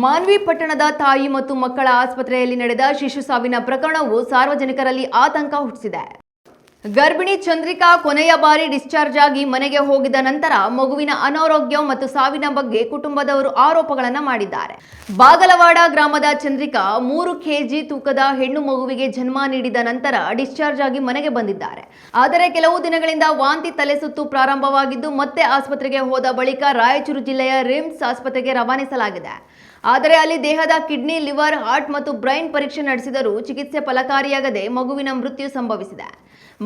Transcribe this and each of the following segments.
ಮಾನ್ವಿ ಪಟ್ಟಣದ ತಾಯಿ ಮತ್ತು ಮಕ್ಕಳ ಆಸ್ಪತ್ರೆಯಲ್ಲಿ ನಡೆದ ಶಿಶು ಸಾವಿನ ಪ್ರಕರಣವು ಸಾರ್ವಜನಿಕರಲ್ಲಿ ಆತಂಕ ಹುಟ್ಟಿಸಿದೆ. ಗರ್ಭಿಣಿ ಚಂದ್ರಿಕಾ ಕೊನೆಯ ಬಾರಿ ಡಿಸ್ಚಾರ್ಜ್ ಆಗಿ ಮನೆಗೆ ಹೋಗಿದ ನಂತರ ಮಗುವಿನ ಅನಾರೋಗ್ಯ ಮತ್ತು ಸಾವಿನ ಬಗ್ಗೆ ಕುಟುಂಬದವರು ಆರೋಪಗಳನ್ನು ಮಾಡಿದ್ದಾರೆ. ಬಾಗಲವಾಡ ಗ್ರಾಮದ ಚಂದ್ರಿಕಾ 3 kg ತೂಕದ ಹೆಣ್ಣು ಮಗುವಿಗೆ ಜನ್ಮ ನೀಡಿದ ನಂತರ ಡಿಸ್ಚಾರ್ಜ್ ಆಗಿ ಮನೆಗೆ ಬಂದಿದ್ದಾರೆ. ಆದರೆ ಕೆಲವು ದಿನಗಳಿಂದ ವಾಂತಿ, ತಲೆಸುತ್ತು ಪ್ರಾರಂಭವಾಗಿದ್ದು ಮತ್ತೆ ಆಸ್ಪತ್ರೆಗೆ ಹೋದ ಬಳಿಕ ರಾಯಚೂರು ಜಿಲ್ಲೆಯ ರಿಮ್ಸ್ ಆಸ್ಪತ್ರೆಗೆ ರವಾನಿಸಲಾಗಿದೆ. ಆದರೆ ಅಲ್ಲಿ ದೇಹದ ಕಿಡ್ನಿ, ಲಿವರ್, ಹಾರ್ಟ್ ಮತ್ತು ಬ್ರೈನ್ ಪರೀಕ್ಷೆ ನಡೆಸಿದರೂ ಚಿಕಿತ್ಸೆ ಫಲಕಾರಿಯಾಗದೆ ಮಗುವಿನ ಮೃತ್ಯು ಸಂಭವಿಸಿದೆ.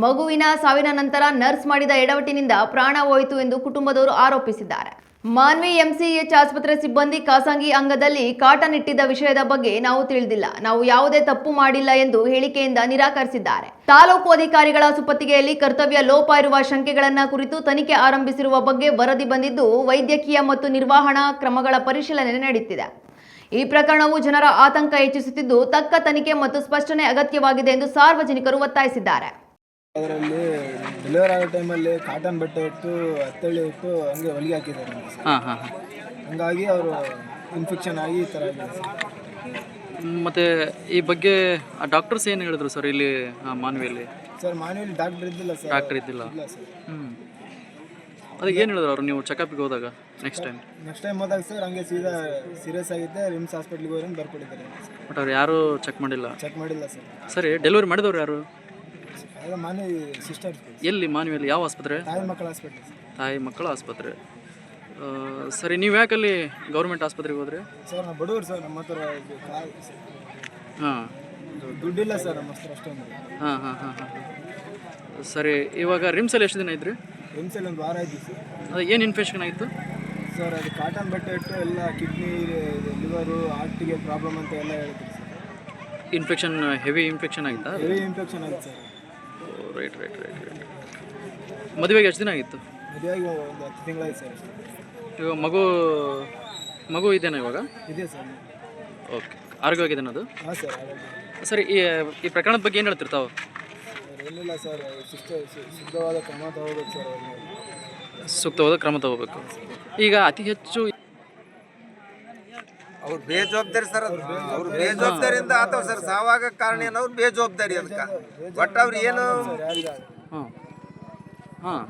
ಮಗುವಿನ ಸಾವಿನ ನಂತರ ನರ್ಸ್ ಮಾಡಿದ ಎಡವಟ್ಟಿನಿಂದ ಪ್ರಾಣ ಹೋಯಿತು ಎಂದು ಕುಟುಂಬದವರು ಆರೋಪಿಸಿದ್ದಾರೆ. ಮಾನ್ವಿ ಎಂಸಿಎಚ್ ಆಸ್ಪತ್ರೆ ಸಿಬ್ಬಂದಿ ಖಾಸಗಿ ಅಂಗದಲ್ಲಿ ಕಾಟನ್ ಇಟ್ಟಿದ್ದ ವಿಷಯದ ಬಗ್ಗೆ ನಾವು ತಿಳಿದಿಲ್ಲ, ನಾವು ಯಾವುದೇ ತಪ್ಪು ಮಾಡಿಲ್ಲ ಎಂದು ಹೇಳಿಕೆಯಿಂದ ನಿರಾಕರಿಸಿದ್ದಾರೆ. ತಾಲೂಕು ಅಧಿಕಾರಿಗಳ ಸುಪತ್ತಿಗೆಯಲ್ಲಿ ಕರ್ತವ್ಯ ಲೋಪ ಇರುವ ಶಂಕೆಗಳನ್ನ ಕುರಿತು ತನಿಖೆ ಆರಂಭಿಸಿರುವ ಬಗ್ಗೆ ವರದಿ ಬಂದಿದ್ದು, ವೈದ್ಯಕೀಯ ಮತ್ತು ನಿರ್ವಹಣಾ ಕ್ರಮಗಳ ಪರಿಶೀಲನೆ ನಡೆಯುತ್ತಿದೆ. ಈ ಪ್ರಕರಣವು ಜನರ ಆತಂಕ ಹೆಚ್ಚಿಸುತ್ತಿದ್ದು, ತಕ್ಕ ತನಿಖೆ ಮತ್ತು ಸ್ಪಷ್ಟನೆ ಅಗತ್ಯವಾಗಿದೆ ಎಂದು ಸಾರ್ವಜನಿಕರು ಒತ್ತಾಯಿಸಿದ್ದಾರೆ. ಅದರಲ್ಲಿ ಡೆಲಿವರಿ ಆಗೋ ಟೈಮಲ್ಲಿ ಕಾಟನ್ ಬಟ್ಟೆ ಇಟ್ಟು ಹತ್ತಳ್ಳಿ ಇಟ್ಟು ಹಂಗೆ ಹೊಲಿಗೆ ಹಾಕಿದ್ದಾರೆ. ಹಂಗಾಗಿ ಅವರು ಇನ್ಫೆಕ್ಷನ್ ಆಗಿ ಈ ಥರ ಆಗಿದೆ. ಮತ್ತು ಈ ಬಗ್ಗೆ ಡಾಕ್ಟರ್ಸ್ ಏನು ಹೇಳಿದ್ರು ಸರ್ ಇಲ್ಲಿ ಮಾನ್ವಿಯಲ್ಲಿ? ಸರ್ ಮಾನ್ವಿಯಲ್ಲಿ ಡಾಕ್ಟರ್ ಇದ್ದಿಲ್ಲ ಸರ್. ಡಾಕ್ಟರ್ ಇದ್ದಿಲ್ಲ. ಅದಕ್ಕೆ ಏನು ಹೇಳಿದ್ರು ಅವರು ನೀವು ಚೆಕಪ್ಗೆ ಹೋದಾಗ? ನೆಕ್ಸ್ಟ್ ಟೈಮ್ ಹೋದಾಗ ಸರ್ ಹಂಗೆ ಸೀದಾ ಸೀರಿಯಸ್ ಆಗಿದ್ದೆ, ರಿಮ್ಸ್ ಹಾಸ್ಪಿಟ್ಲಿಗೆ ಹೋಗಿ ಬರ್ಕೊಟ್ಟಿದ್ದಾರೆ. ಬಟ್ ಅವ್ರು ಯಾರು ಚೆಕ್ ಮಾಡಿಲ್ಲ ಸರ್. ಸರಿ, ಡೆಲಿವರಿ ಮಾಡಿದವ್ರು ಯಾರು? ಅಲ್ಲ, ಮಾನ್ವಿ ಸಿಸ್ಟರ್. ಎಲ್ಲಿ ಮಾನ್ವಿಯಲ್ಲಿ? ಯಾವ ಆಸ್ಪತ್ರೆ? ತಾಯಿ ಮಕ್ಕಳ ಆಸ್ಪತ್ರೆ. ತಾಯಿ ಮಕ್ಕಳ ಆಸ್ಪತ್ರೆ. ಸರಿ, ನೀವು ಯಾಕಲ್ಲಿ ಗೌರ್ಮೆಂಟ್ ಆಸ್ಪತ್ರೆಗೆ ಹೋದ್ರಿ? ಸರ್ ನಾವು ಬಡವರು ಸರ್, ನಮ್ಮ ಹತ್ರ ದುಡ್ಡಿಲ್ಲ ಸರ್ ನಮ್ಮ ಹತ್ರ ಅಷ್ಟೊಂದು. ಸರಿ, ಇವಾಗ ರಿಮ್ಸಲ್ಲಿ ಎಷ್ಟು ದಿನ ಇದ್ರಿ? ರಿಮ್ಸಲ್ಲಿ 1 ವಾರ ಆಯ್ತು ಸರ್. ಅದು ಏನು ಇನ್ಫೆಕ್ಷನ್ ಆಯಿತು ಸರ್? ಅದು ಕಾಟನ್ ಬಟ್ಟೆ ಇಟ್ಟು ಎಲ್ಲ ಕಿಡ್ನಿ, ಲಿವರು, ಹಾರ್ಟಿಗೆ ಪ್ರಾಬ್ಲಮ್ ಅಂತ ಎಲ್ಲ ಹೇಳಿದ್ರು ಸರ್. ಇನ್ಫೆಕ್ಷನ್, ಹೆವಿ ಇನ್ಫೆಕ್ಷನ್ ಆಗಿತ್ತಾ? ಹೆವಿ ಇನ್ಫೆಕ್ಷನ್ ಆಗಿತ್ತು ಸರ್. ರೈಟ್. ಮದುವೆಗೆ ಎಷ್ಟು ದಿನ ಆಗಿತ್ತು? ಮದುವೆಗೆ 10 ತಿಂಗಳಾಯ್ತು ಸರ್. ಇವಾಗ ಮಗು ಇದೆಯಾ ಇವಾಗ? ಇದೆ ಸರ್. ಓಕೆ, ಆರೋಗ್ಯವಾಗಿದ್ದೇನೆ ಅದು? ಹಾಂ ಸರ್. ಸರಿ, ಈ ಪ್ರಕರಣದ ಬಗ್ಗೆ ಏನು ಹೇಳ್ತಿರ್ತಾವೆ? ಏನಿಲ್ಲ ಸರ್, ಶುದ್ಧವಾದ ಕ್ರಮ ತಗೋಬೇಕು ಸರ್. ಸೂಕ್ತವಾದ ಕ್ರಮ ತಗೋಬೇಕು. ಈಗ ಅತಿ ಹೆಚ್ಚು ಅವ್ರು ಬೇಜವಾಬ್ದಾರಿ ಸರ್. ಅವ್ರು ಬೇಜವಾಬ್ದಾರಿಯಿಂದ ಆತವ ಸರ್. ಸಾವಾಗ ಕಾರಣ ಏನು? ಅವ್ರು ಬೇಜವಾಬ್ದಾರಿ ಅದಕ್ಕೆ. ಬಟ್ ಅವ್ರು ಏನು ಹಾಂ